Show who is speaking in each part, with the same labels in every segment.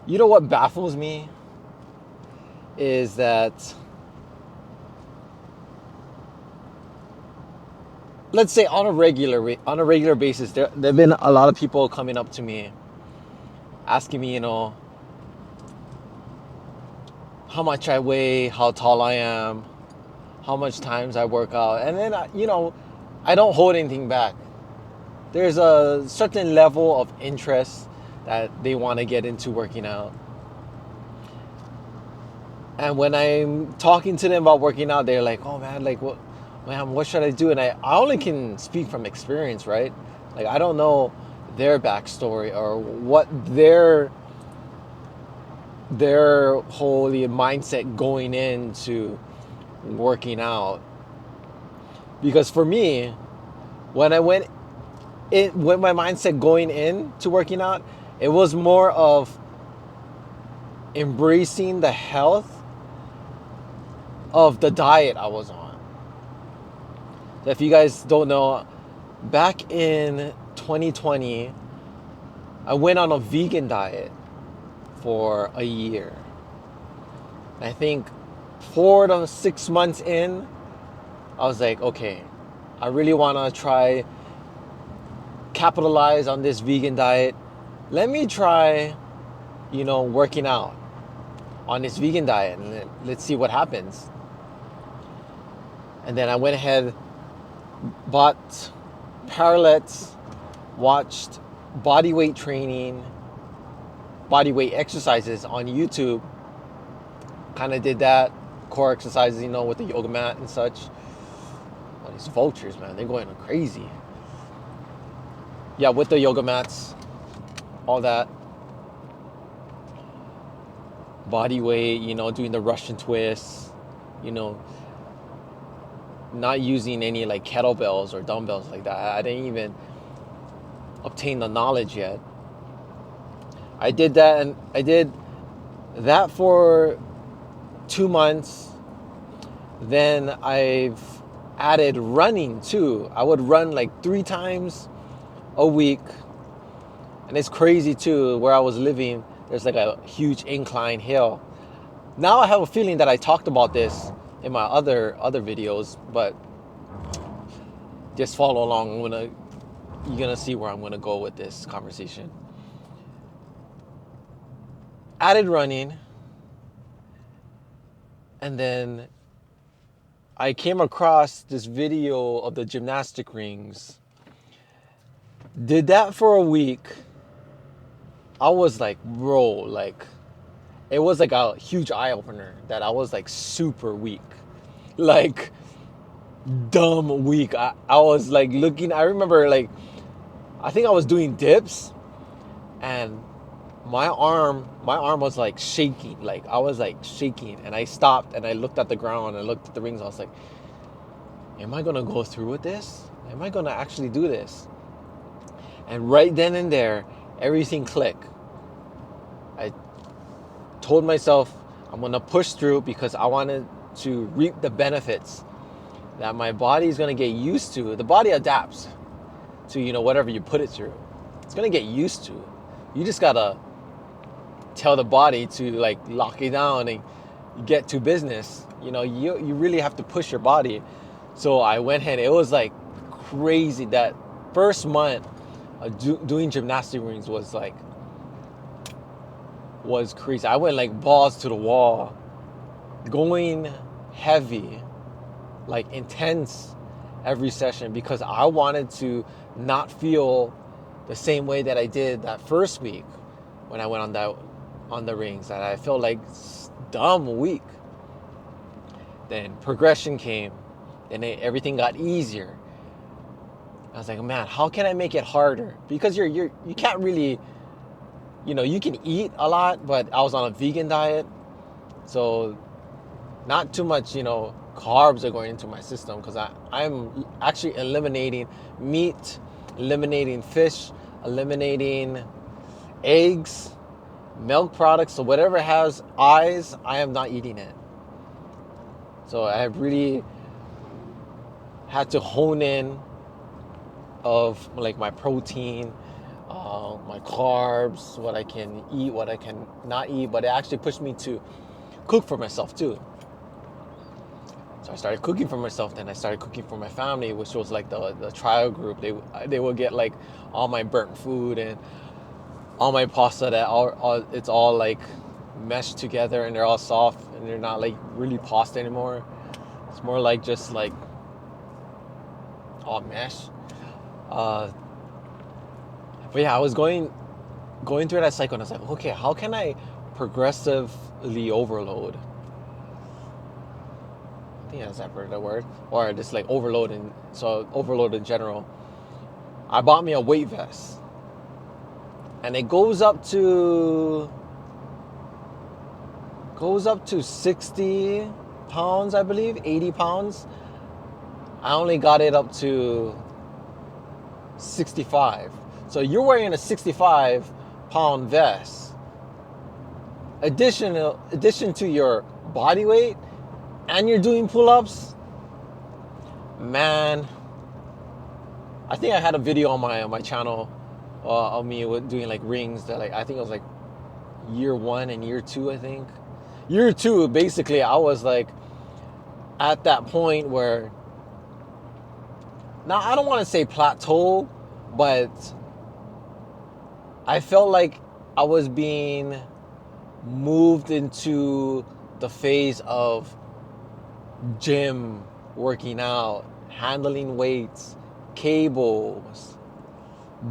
Speaker 1: You know what baffles me is that, let's say on a regular basis, there've been a lot of people coming up to me asking me, how much I weigh, how tall I am, how much times I work out, and then I don't hold anything back. There's a certain level of interest that they want to get into working out. And when I'm talking to them about working out, they're like, "Oh man, like what should I do?" And I only can speak from experience, right? Like I don't know their backstory or what their whole mindset going into working out. Because for me, when I went with my mindset going into working out, it was more of embracing the health of the diet I was on. So if you guys don't know, back in 2020, I went on a vegan diet for a year. I think 4 to 6 months in, I was like, okay, I really want to try capitalize on this vegan diet. Let me try, working out on this vegan diet and let's see what happens. And then I went ahead, bought parallettes, watched body weight training, body weight exercises on YouTube. Kind of did that, core exercises, with the yoga mat and such. Oh, these vultures, man, they're going crazy. Yeah, with the yoga mats, all that. Body weight, doing the Russian twists, not using any like kettlebells or dumbbells like that. I didn't even obtain the knowledge yet. I did that, and I did that for 2 months. Then I've added running too. I would run like 3 times a week. And it's crazy too, where I was living, there's like a huge incline hill. Now I have a feeling that I talked about this in my other videos, but just follow along. You're gonna see where I'm gonna go with this conversation. Added running, and then I came across this video of the gymnastic rings. Did that for a week. I was like, bro, like, it was like a huge eye opener that I was like super weak. Like, dumb weak. I was like looking, I remember like, I think I was doing dips and my arm was like shaking. Like I was like shaking, and I stopped and I looked at the ground and looked at the rings. I was like, am I gonna go through with this? Am I gonna actually do this? And right then and there, everything clicked. I told myself I'm gonna push through because I wanted to reap the benefits that my body is gonna get used to. The body adapts to whatever you put it through. It's gonna get used to. You just gotta tell the body to like lock it down and get to business. You really have to push your body. So I went ahead. It was like crazy. That first month doing gymnastic rings was crazy. I went like balls to the wall, going heavy, like intense every session, because I wanted to not feel the same way that I did that first week when I went on the rings, that I felt like dumb weak. Then progression came, then everything got easier. I was like, man, how can I make it harder? Because you can't really, you can eat a lot, but I was on a vegan diet, so not too much, carbs are going into my system, because I'm actually eliminating meat, eliminating fish, eliminating eggs, milk products. So whatever has eyes, I am not eating it. So I have really had to hone in of like my protein, my carbs, what I can eat, what I can not eat, but it actually pushed me to cook for myself too. So I started cooking for myself, then I started cooking for my family, which was like the trial group. They would get like all my burnt food and all my pasta that all it's all like meshed together and they're all soft and they're not like really pasta anymore. It's more like just like all mesh. Uh, but yeah, I was going through that cycle and I was like, okay, how can I progressively overload? I think that's ever the word. Or just like overload and so overload in general. I bought me a weight vest. And it goes up to 60 pounds, I believe, 80 pounds. I only got it up to 65. So you're wearing a 65-pound vest. Addition to your body weight, and you're doing pull-ups. Man, I think I had a video on my channel of me doing like rings that like I think it was like year 1 and year 2. I think year 2 basically I was like at that point where now I don't want to say plateau, but I felt like I was being moved into the phase of gym, working out, handling weights, cables,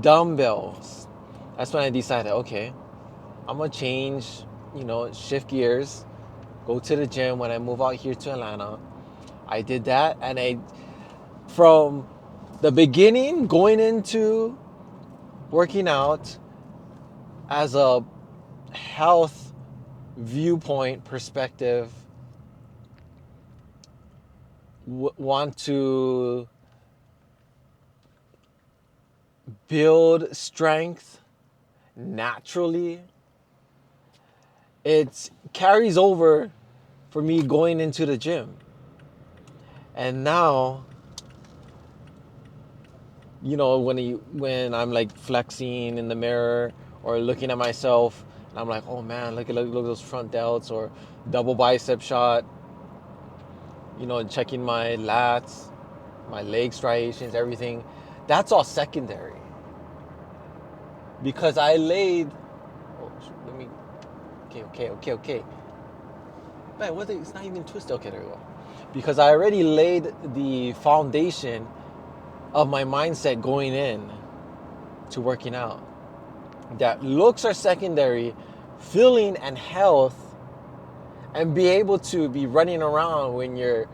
Speaker 1: dumbbells. That's when I decided, okay, I'm gonna change, shift gears, go to the gym when I move out here to Atlanta. I did that, and from the beginning, going into working out as a health viewpoint perspective, want to build strength naturally. It carries over for me going into the gym. And now, when I'm like flexing in the mirror or looking at myself, and I'm like, oh man, look at those front delts or double bicep shot, checking my lats, my leg striations, everything. That's all secondary. Because I laid, let me, okay. Man, it's not even twisted. Okay, there we go. Because I already laid the foundation of my mindset going in to working out. That looks are secondary, feeling and health, and be able to be running around when your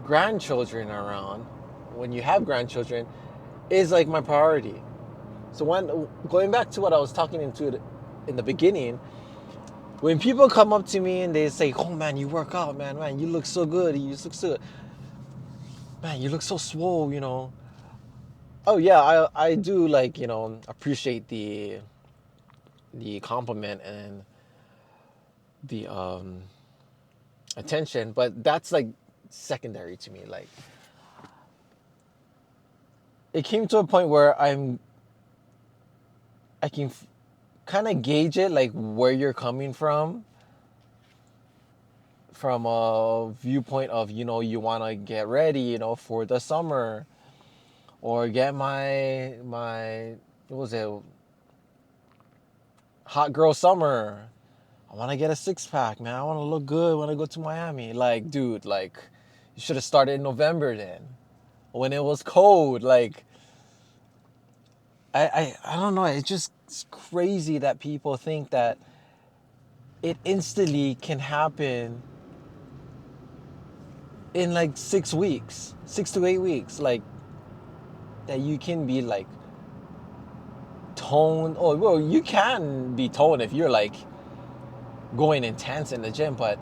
Speaker 1: grandchildren are around, when you have grandchildren, is like my priority. So going back to what I was talking into in the beginning, when people come up to me and they say, oh man, you work out, man, you look so good, man, you look so swole, Oh yeah, I do like, appreciate the compliment and the attention, but that's like secondary to me. Like, it came to a point where I can kind of gauge it, like where you're coming from a viewpoint of, you want to get ready, for the summer, or get my what was it, hot girl summer. I want to get a 6-pack, man. I want to look good when I go to Miami. Like, dude, like, you should have started in November then, when it was cold. Like, I don't know. It's crazy that people think that it instantly can happen in like 6 weeks, 6 to 8 weeks. Like, that you can be like toned. Oh, well, you can be toned if you're like going intense in the gym, but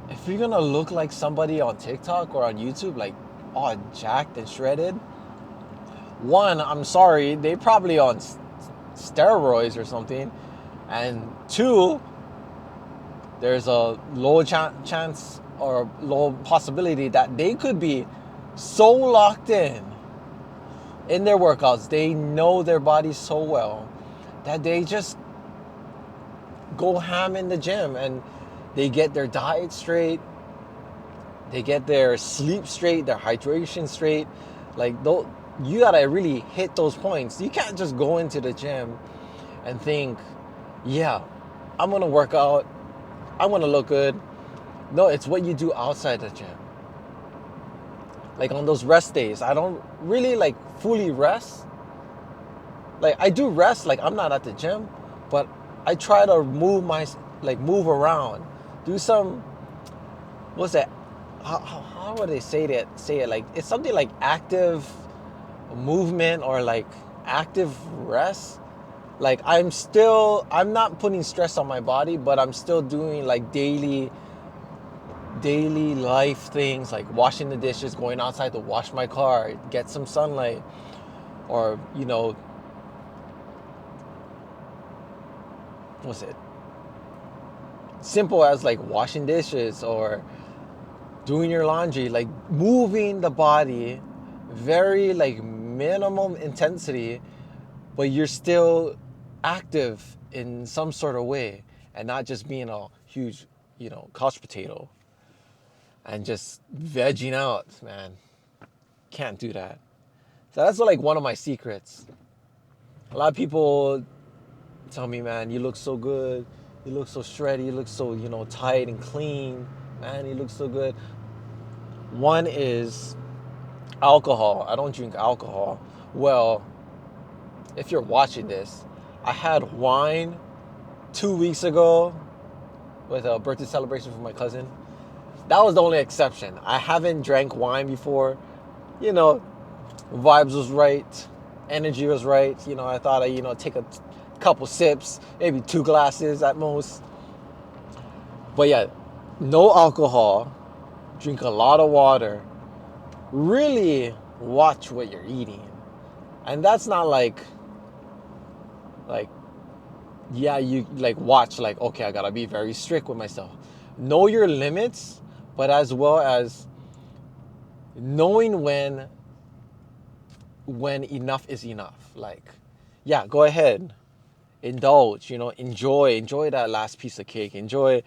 Speaker 1: if you're gonna look like somebody on TikTok or on YouTube, like all jacked and shredded, one, I'm sorry, they probably on steroids or something, and two, there's a low chance or low possibility that they could be so locked in their workouts. They know their body so well that they just go ham in the gym and they get their diet straight, they get their sleep straight, their hydration straight. Like, you gotta really hit those points. You can't just go into the gym and think, yeah, I'm gonna work out, I'm gonna look good. No, it's what you do outside the gym. Like on those rest days, I don't really like fully rest. Like I do rest, like I'm not at the gym, but I try to move around, do some, what's that? How would they say that? Say it like it's something like active movement or like active rest. Like I'm not putting stress on my body, but I'm still doing like daily life things like washing the dishes, going outside to wash my car, get some sunlight, or what's it? Simple as like washing dishes or doing your laundry, like moving the body, very like minimum intensity, but you're still active in some sort of way and not just being a huge, couch potato and just vegging out, man. Can't do that. So that's like one of my secrets. A lot of people tell me, man, you look so good. You look so shreddy. You look so, tight and clean. Man, you look so good. One is alcohol. I don't drink alcohol. Well, if you're watching this, I had wine 2 weeks ago with a birthday celebration for my cousin. That was the only exception. I haven't drank wine before. Vibes was right. Energy was right. I thought I'd, take a couple sips, maybe 2 glasses at most. But yeah, no alcohol. Drink a lot of water. Really watch what you're eating. And that's not like yeah, you like watch like, okay, I gotta be very strict with myself. Know your limits, but as well as knowing when enough is enough. Like, yeah, go ahead, indulge, enjoy that last piece of cake, enjoy,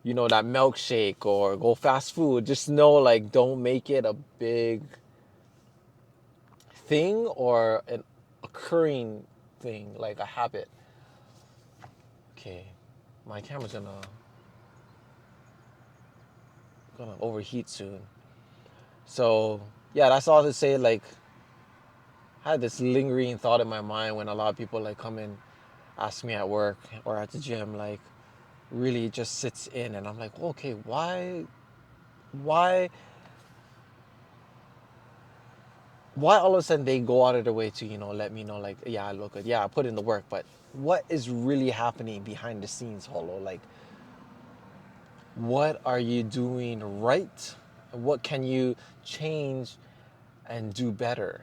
Speaker 1: that milkshake, or go fast food. Just know, like, don't make it a big thing or an occurring thing, like a habit. Okay, my camera's gonna overheat soon. So yeah, that's all to say. Like, I had this lingering thought in my mind when a lot of people like come and ask me at work or at the gym, like, really just sits in, and I'm like, okay, why all of a sudden they go out of their way to let me know, like, yeah, I look good, yeah, I put in the work, but what is really happening behind the scenes, Holo? Like, what are you doing right? What can you change and do better?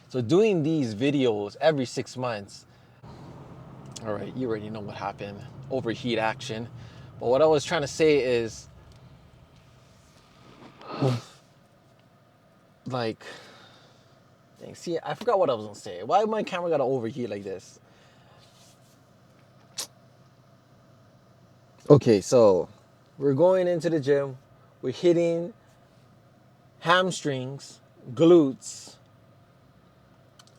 Speaker 1: So doing these videos every 6 months, all right, you already know what happened, overheat action. But what I was trying to say is, like, dang, see, I forgot what I was gonna say. Why my camera gotta overheat like this? Okay, so we're going into the gym. We're hitting hamstrings, glutes.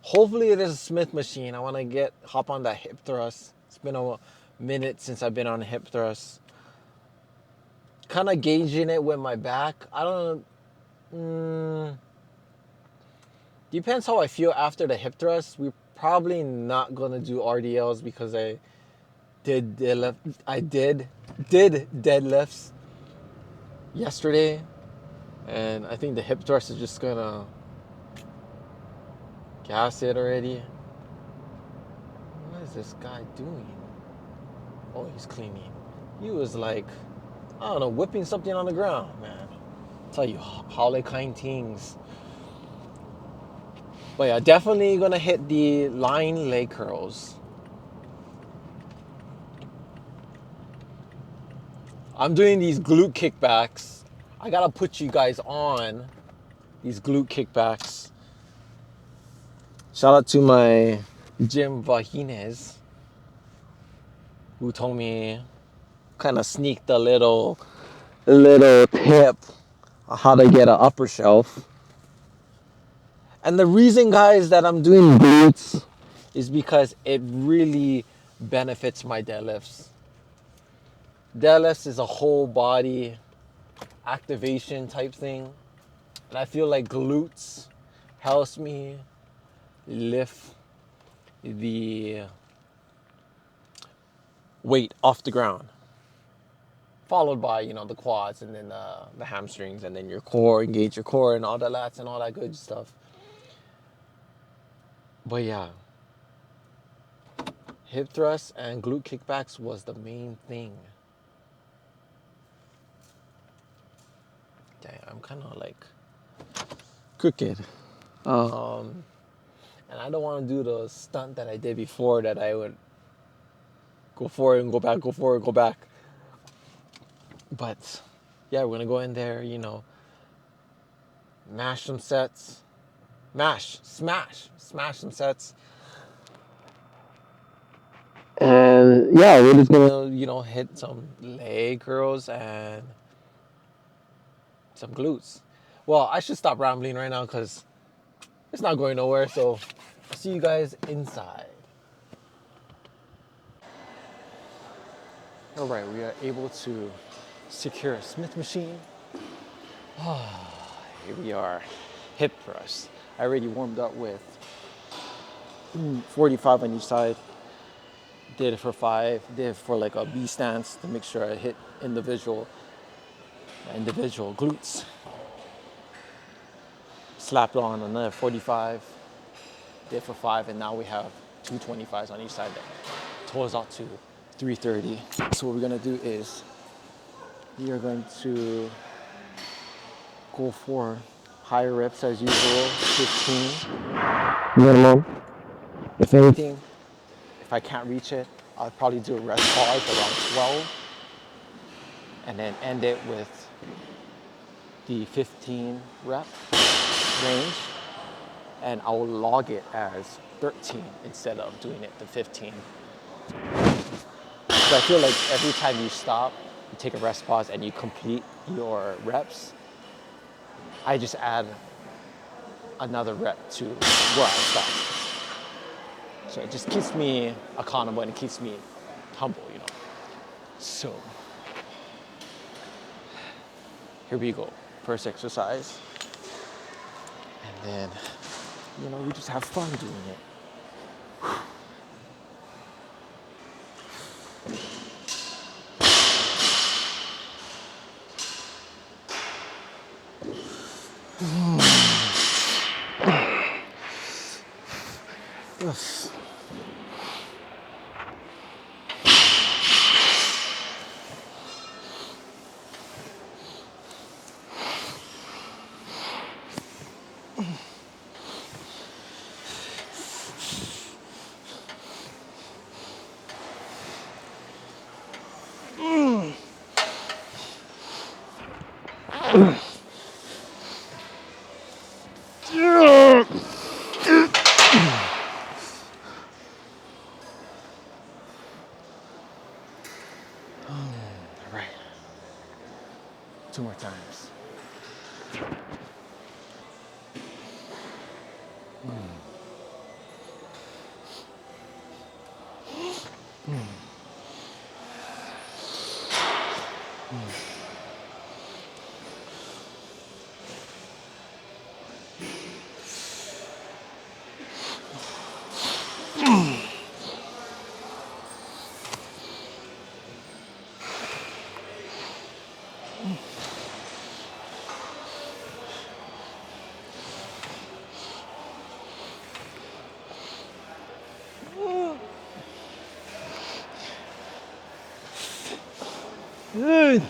Speaker 1: Hopefully it is a Smith machine. I want to hop on that hip thrust. It's been a minute since I've been on a hip thrust. Kind of gauging it with my back. I don't know. Depends how I feel after the hip thrust. We're probably not gonna do RDLs because I did deadlifts yesterday, and I think the hip thrust is just gonna gas it already. What is this guy doing? Oh, he's cleaning. He was like, I don't know, whipping something on the ground, man. I'll tell you, how kind things. But yeah, definitely gonna hit the line leg curls. I'm doing these glute kickbacks. I gotta put you guys on these glute kickbacks. Shout out to my Jim Vahines, who told me, kind of sneaked a little tip on how to get an upper shelf. And the reason, guys, that I'm doing glutes is because it really benefits my deadlifts. Deadlifts is a whole body activation type thing. And I feel like glutes helps me lift the weight off the ground. Followed by, you know, the quads and then the hamstrings and then your core, engage your core and all the lats and all that good stuff. But yeah, hip thrusts and glute kickbacks was the main thing. Dang, I'm kind of like crooked. And I don't want to do the stunt that I did before, that I would go forward and go back, go forward, go back. But yeah, we're going to go in there, you know, mash some sets. Smash some sets. And yeah, we're just going to, you know, hit some leg curls and some glutes. Well, I should stop rambling right now because it's not going nowhere. So I'll see you guys inside. All right, we are able to secure a Smith machine. Here we are, hip thrust. I already warmed up with 45 on each side. Did it for 5, did it for like a B stance to make sure I hit individual glutes. Slapped on another 45, did for 5, and now we have 225s on each side. That totals out to 330. So what we're gonna do is we are going to go for higher reps as usual, 15 minimum. If anything, if I can't reach it, I'll probably do a rest pause around 12 and then end it with the 15 rep range, and I'll log it as 13 instead of doing it to 15. So I feel like every time you stop, you take a rest pause and you complete your reps, I just add another rep to where I stopped. So it just keeps me accountable and it keeps me humble, you know. So here we go, first exercise. And then, you know, we just have fun doing it. All right, 2 more times. Good.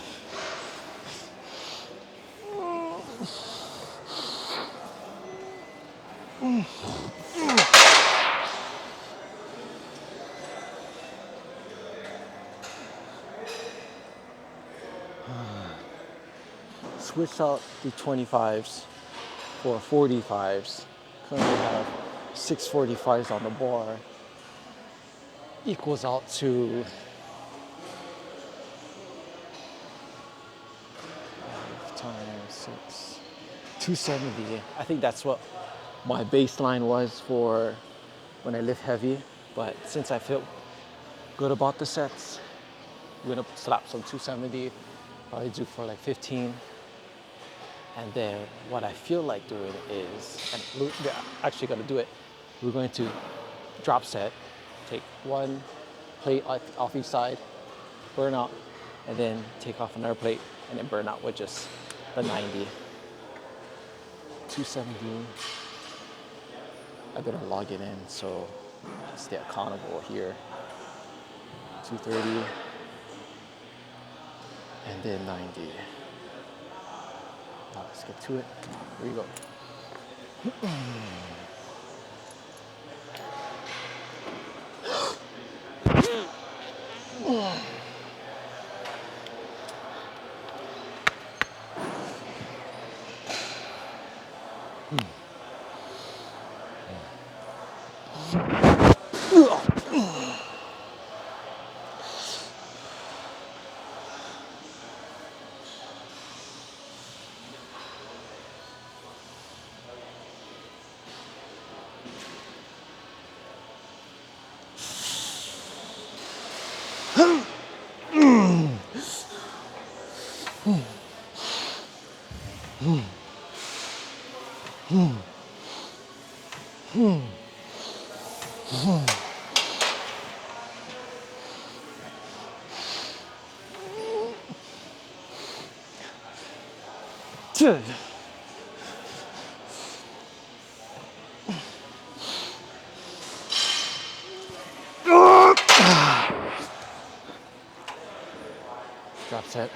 Speaker 1: Switch out the 25s for 45s. Currently have 6 45s on the bar. equals out to 5 times 6, 270. I think that's what my baseline was for when I lift heavy. But since I feel good about the sets, I'm gonna slap some 270, probably do for like 15. And then what I feel like doing is, and we're actually gonna do it, we're going to drop set, take one plate off each side, burn out, and then take off another plate, and then burn out with just the 90. 270. I better log it in so I stay accountable here. 230, and then 90. Now let's get to it. Here you go. Drop set.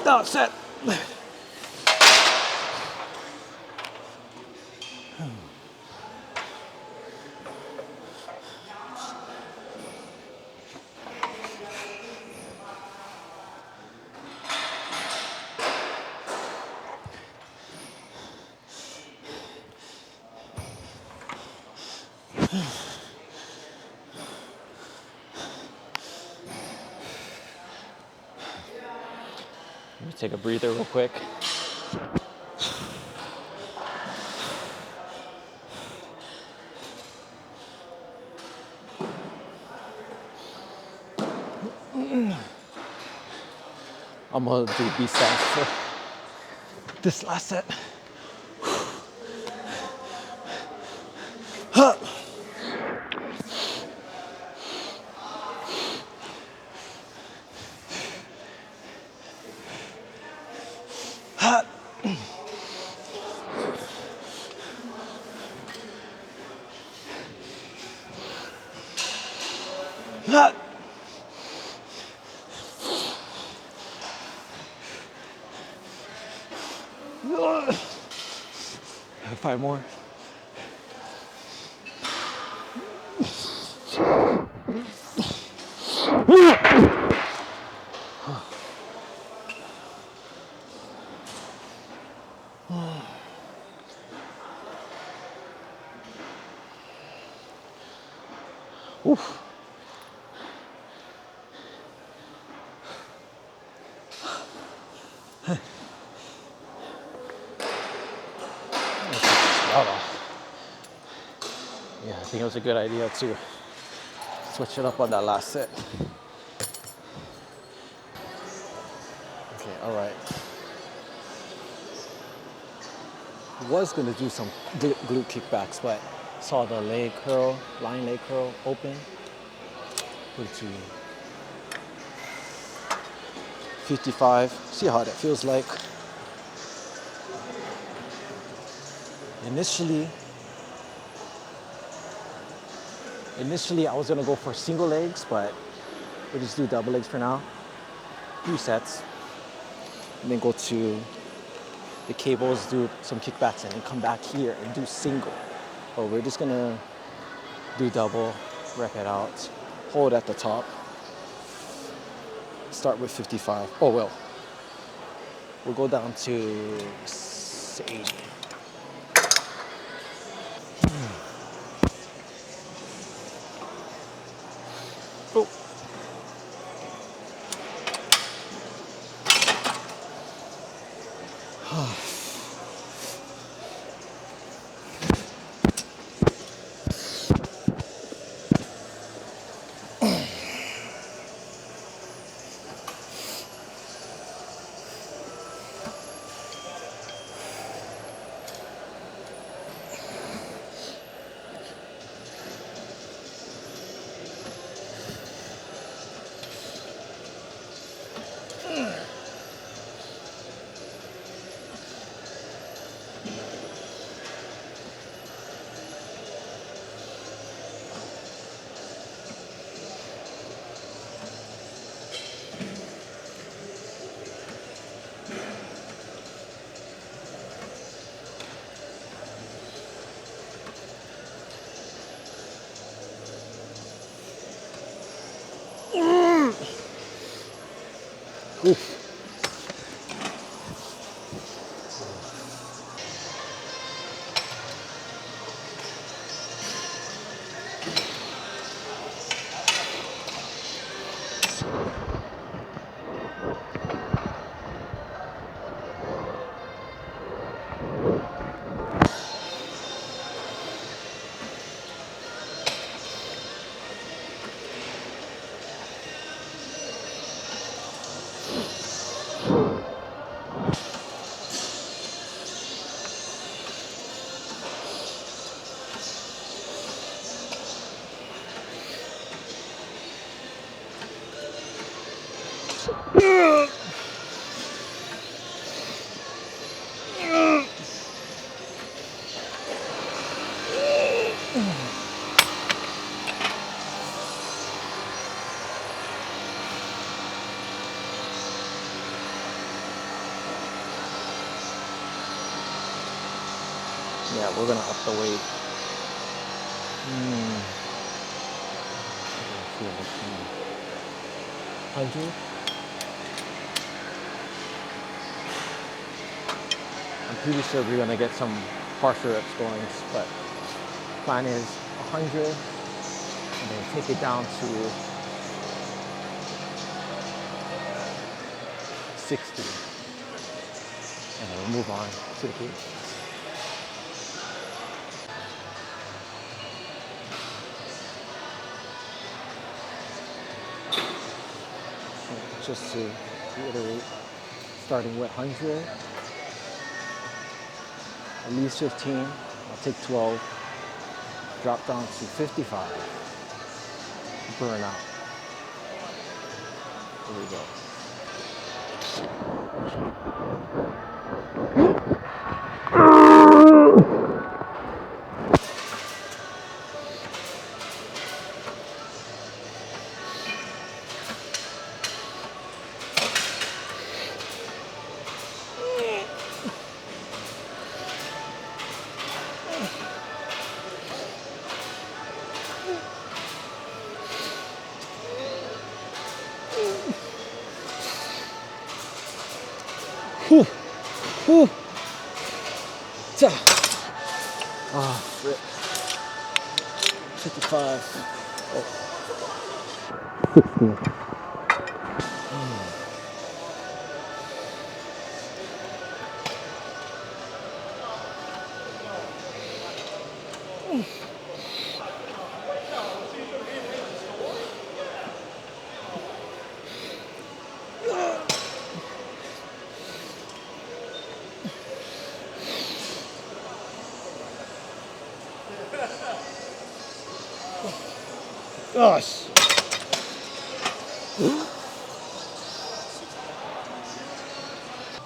Speaker 1: That's it. Let me take a breather real quick. I'm gonna do B stance for this last set. Five more. Oof. Yeah, I think it was a good idea to switch it up on that last set. Okay, all right. Was gonna do some glute kickbacks, but saw the leg curl, lying leg curl open. Go to 55. See how that feels like. Initially, I was gonna go for single legs, but we'll just do double legs for now. 3 sets, and then go to the cables, do some kickbacks, and then come back here and do single. But we're just gonna do double, rep it out, hold at the top. Start with 55. Oh well, we'll go down to 80. Oh. Oof. Yeah, we're gonna up the weight. 100. I'm pretty sure we're gonna get some partial reps going, but plan is 100, and then take it down to 60, and then we'll move on to the glutes. Just to reiterate, starting with 100, at least 15, I'll take 12, drop down to 55, burn out. Here we go. Whew. Whew. Ah, rip. 55. Oh. 60. Gosh.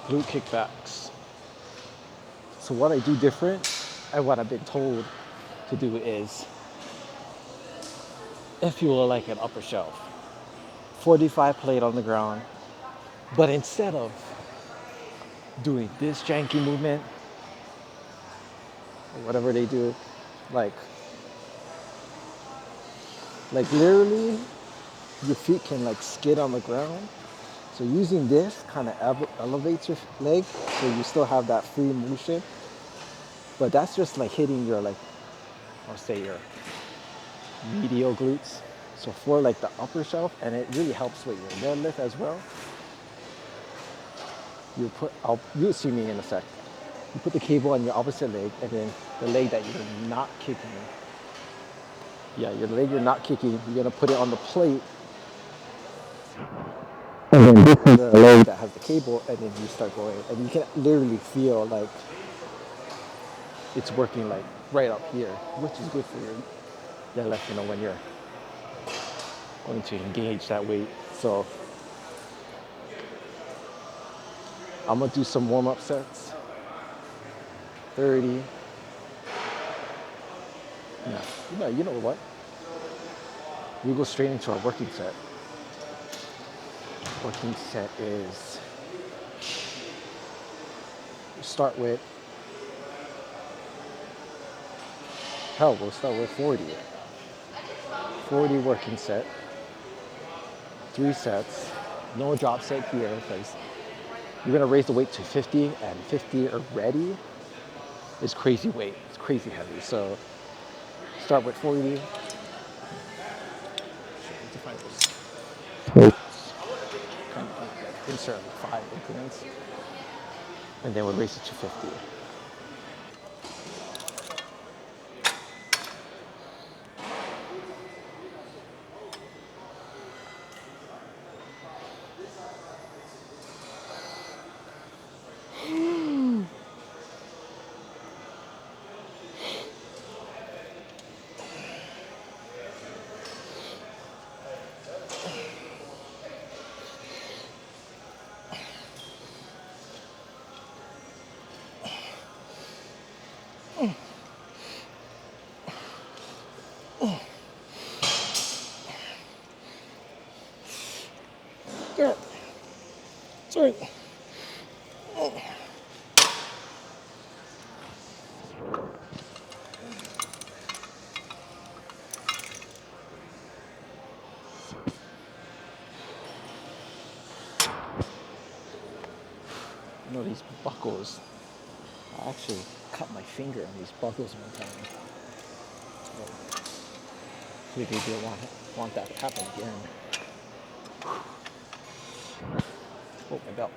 Speaker 1: Glute kickbacks. So what I do different and what I've been told to do is, if you will, like an upper shelf, 45 plate on the ground, but instead of doing this janky movement, or whatever they do, like literally your feet can like skid on the ground. So using this kind of elevates your leg so you still have that free motion. But that's just like hitting your like, I'll say your medial glutes. So for like the upper shelf, and it really helps with your deadlift as well. You'll see me in a sec. You put the cable on your opposite leg, and then the leg that you're not kicking. Yeah, your leg you're not kicking, you're gonna put it on the plate. And then this is the leg that has the cable, and then you start going, and you can literally feel like it's working like right up here, which is good for your deadlift, when you're going to engage that weight. So I'm gonna do some warm-up sets. 30. No, you know what? We go straight into our working set. Working set is, start with, we'll start with 40. 40 working set, 3 sets, no drop set here because you're gonna raise the weight to 50, and 50 already is crazy weight. It's crazy heavy. So start with 40. Kind of like insert like 5 increments, and then we'll raise it to 50. Yeah. Sorry. These buckles. I actually cut my finger on these buckles one time. Maybe you don't want that to happen again. Oh, my belt.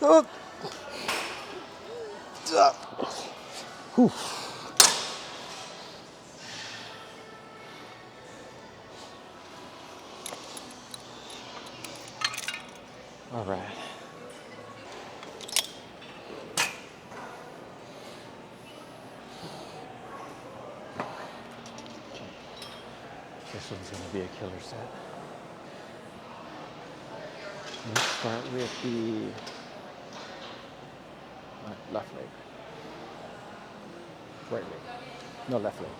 Speaker 1: Oh. Whew. All right. This one's going to be a killer set. Let's start with the left leg. Right leg. No, left leg.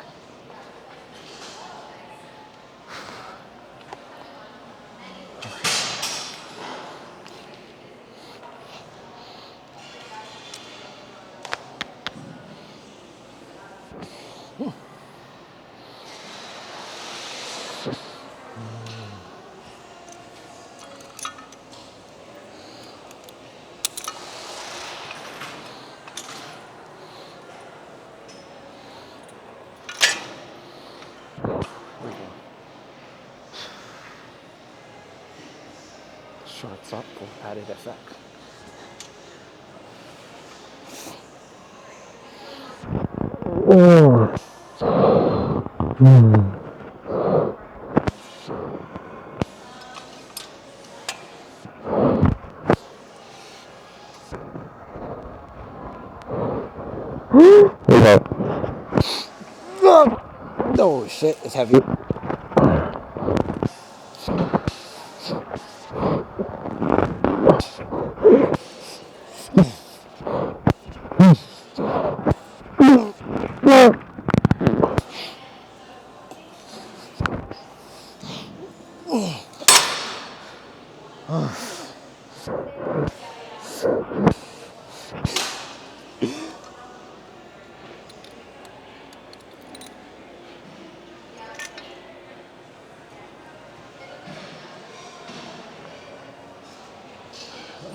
Speaker 1: shorts up for added effect. Oh shit, it's heavy.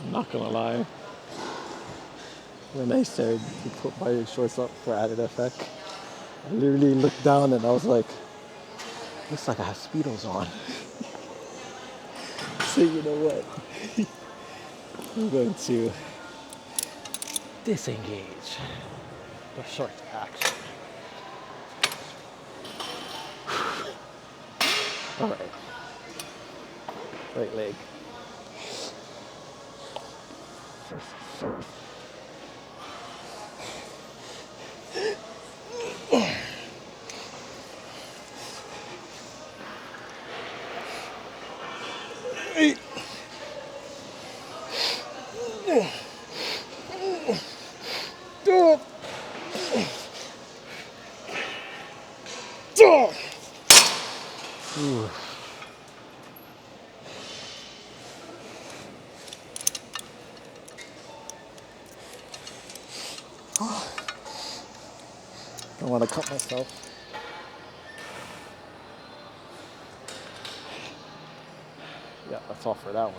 Speaker 1: I'm not gonna lie. When I said to put my shorts up for added effect, I literally looked down and I was like, looks like I have Speedos on. So you know what? I'm going to disengage the short action. All right. Right leg. I want to cut myself. Yeah, that's all for that one.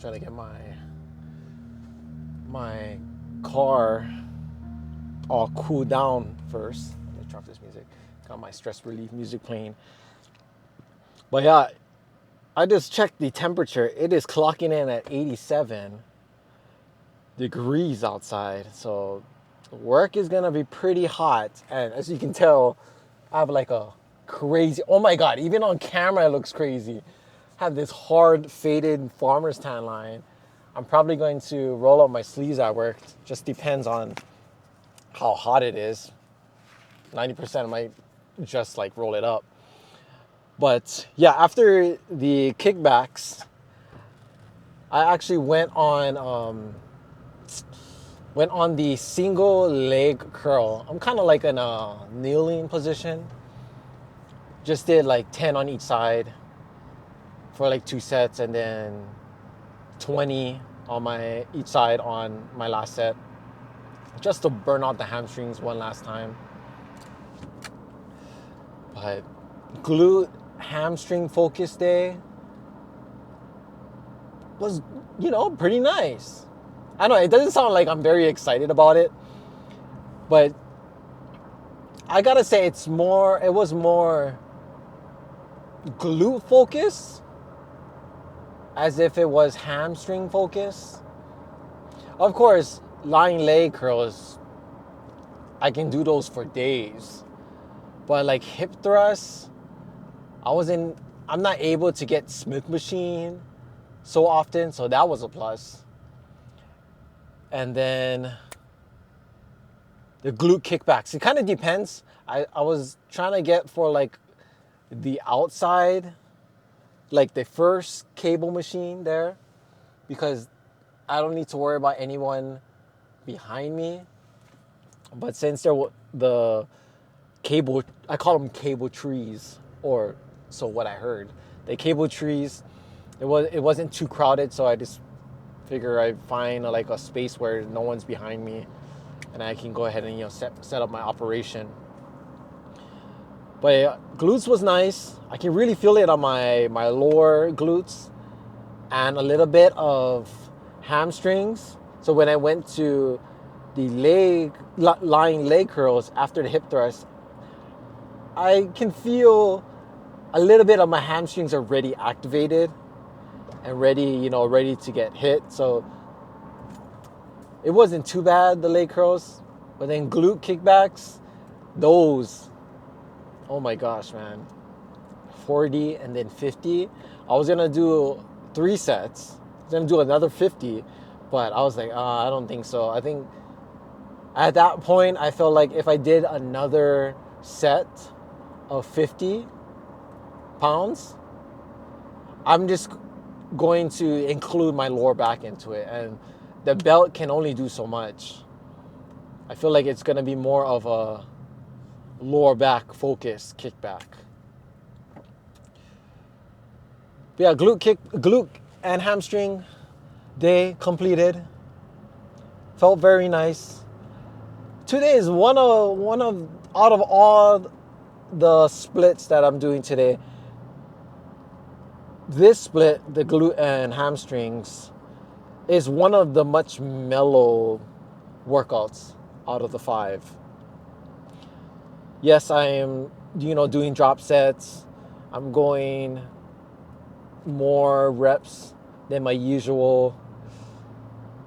Speaker 1: Trying to get my car all cooled down first. Let me turn off this music. Got my stress relief music playing. But yeah, I just checked the temperature. It is clocking in at 87 degrees outside. So work is gonna be pretty hot. And as you can tell, I have like a crazy, oh my God, even on camera it looks crazy. I have this hard faded farmer's tan line. I'm probably going to roll up my sleeves at work. Just depends on how hot it is. 90% I might just like roll it up. But yeah, after the kickbacks, I actually went on the single leg curl. I'm kind of like in a kneeling position. Just did like 10 on each side for like 2 sets, and then 20 on each side on my last set, just to burn out the hamstrings one last time. But glute hamstring focus day was, pretty nice. I know it doesn't sound like I'm very excited about it, but I gotta say it was more glute focus as if it was hamstring focus. Of course, lying leg curls, I can do those for days. But like hip thrusts, I'm not able to get Smith machine so often, so that was a plus. And then the glute kickbacks, it kind of depends. I was trying to get for like the outside, like the first cable machine there, because I don't need to worry about anyone behind me. But since the cable, I call them cable trees, or so what I heard. The cable trees, it wasn't too crowded, so I just figure I'd find like a space where no one's behind me, and I can go ahead and set up my operation. But glutes was nice. I can really feel it on my lower glutes and a little bit of hamstrings. So when I went to lying leg curls after the hip thrust, I can feel a little bit of my hamstrings already activated and ready to get hit. So it wasn't too bad, the leg curls. But then glute kickbacks, those, oh my gosh, man. 40 and then 50. I was gonna do 3 sets. I was gonna do another 50, but I was like, I don't think so. I think at that point, I felt like if I did another set of 50 pounds, I'm just going to include my lower back into it. And the belt can only do so much. I feel like it's going to be more of a lower back focus kickback. But yeah, glute and hamstring day completed. Felt very nice. Today is one of out of all the splits that I'm doing today, this split, the glute and hamstrings, is one of the much mellow workouts out of the 5. Yes, I am, doing drop sets. I'm going more reps than my usual,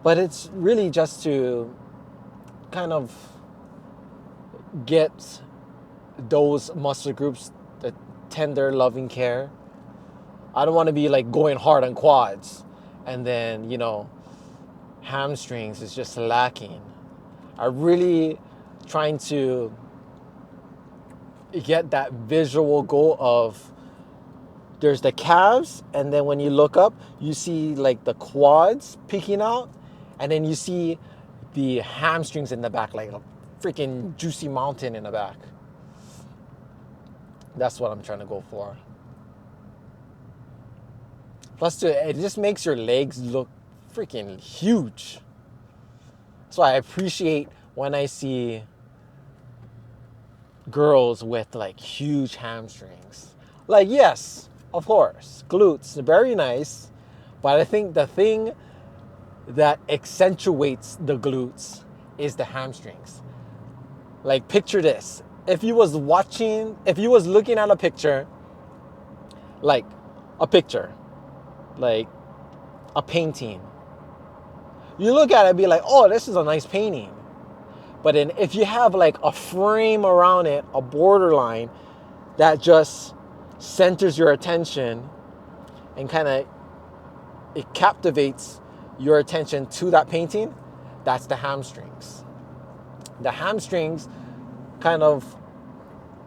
Speaker 1: but it's really just to kind of get those muscle groups the tender loving care. I don't want to be like going hard on quads and then hamstrings is just lacking. I'm really trying to get that visual goal of there's the calves, and then when you look up you see like the quads peeking out, and then you see the hamstrings in the back, like a freaking juicy mountain in the back. That's what I'm trying to go for. Plus, it just makes your legs look freaking huge. So I appreciate when I see girls with like huge hamstrings. Like, yes, of course, glutes, very nice. But I think the thing that accentuates the glutes is the hamstrings. Like, picture this. If you was looking at a picture, like a painting, you look at it and be like, oh, this is a nice painting. But then if you have like a frame around it, a borderline that just centers your attention and kind of it captivates your attention to that painting, that's the hamstrings. The hamstrings kind of,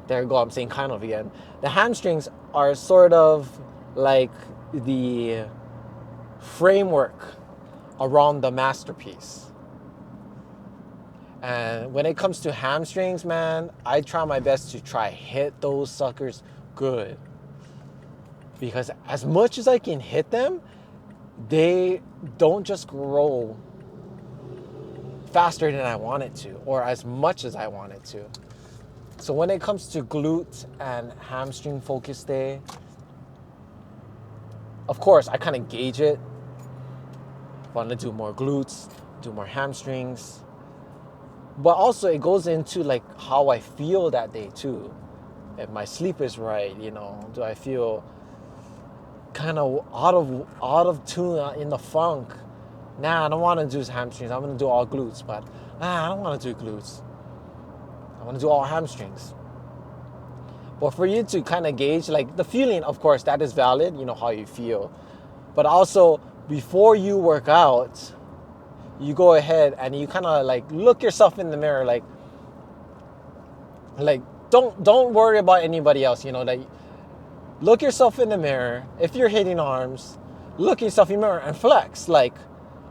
Speaker 1: there you go, I'm saying kind of again. The hamstrings are sort of like the framework around the masterpiece. And when it comes to hamstrings, man, I try my best to hit those suckers good. Because as much as I can hit them, they don't just grow faster than I want it to, or as much as I want it to. So when it comes to glute and hamstring focus day, of course, I kind of gauge it. Want to do more glutes, do more hamstrings. But also it goes into like how I feel that day too. If my sleep is right, do I feel kind of out of tune, in the funk? Nah, I don't want to do hamstrings. I'm going to do all glutes, but I don't want to do glutes. I want to do all hamstrings. But for you to kind of gauge, like the feeling, of course, that is valid, how you feel. But also, before you work out, you go ahead and you kind of like look yourself in the mirror, like don't worry about anybody else, like look yourself in the mirror. If you're hitting arms, look yourself in the mirror and flex. Like,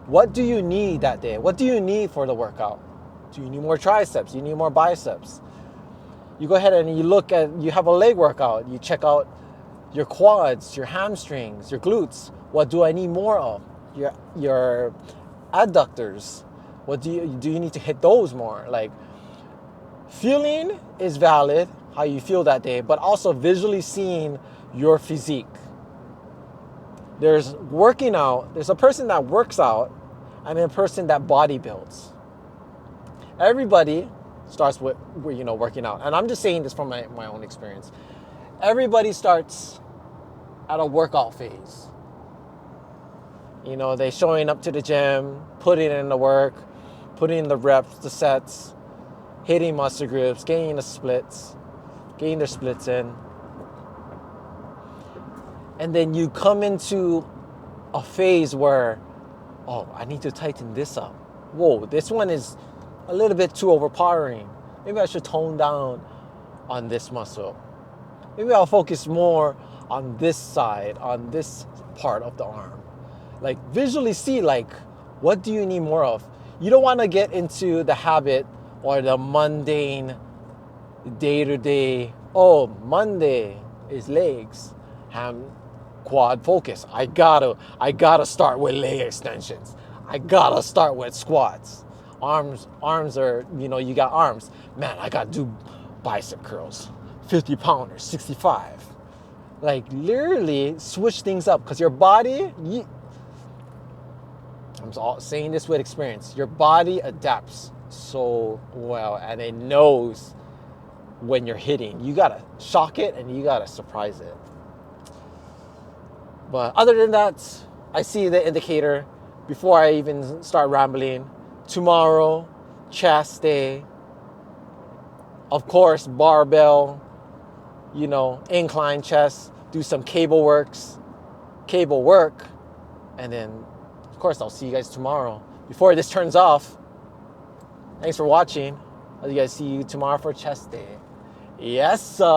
Speaker 1: what do you need that day? What do you need for the workout? Do you need more triceps? Do you need more biceps? You go ahead and you have a leg workout. You check out your quads, your hamstrings, your glutes. What do I need more of? Your adductors. What do you need to hit those more? Like, feeling is valid, how you feel that day, but also visually seeing your physique. There's working out. There's a person that works out and a person that body builds. Everybody starts with working out. And I'm just saying this from my own experience. Everybody starts at a workout phase. They showing up to the gym, putting in the work, putting in the reps, the sets, hitting muscle groups, getting their splits in. And then you come into a phase where, oh, I need to tighten this up. Whoa, this one is a little bit too overpowering. Maybe I should tone down on this muscle. Maybe I'll focus more on this side, on this part of the arm. Like visually see, like, what do you need more of? You don't want to get into the habit or the mundane day-to-day, oh, Monday is legs, ham, quad focus. I gotta start with leg extensions. I gotta start with squats. Arms are, you got arms. Man, I gotta do bicep curls, 50 pounders, 65. Like literally switch things up because your body, I'm saying this with experience, your body adapts so well and it knows when you're hitting. You gotta shock it and you gotta surprise it. But other than that, I see the indicator before I even start rambling. Tomorrow, chest day. Of course, barbell, incline chest, do some cable work. And then, of course, I'll see you guys tomorrow. Before this turns off, thanks for watching. I'll see you tomorrow for chest day. Yes, sir.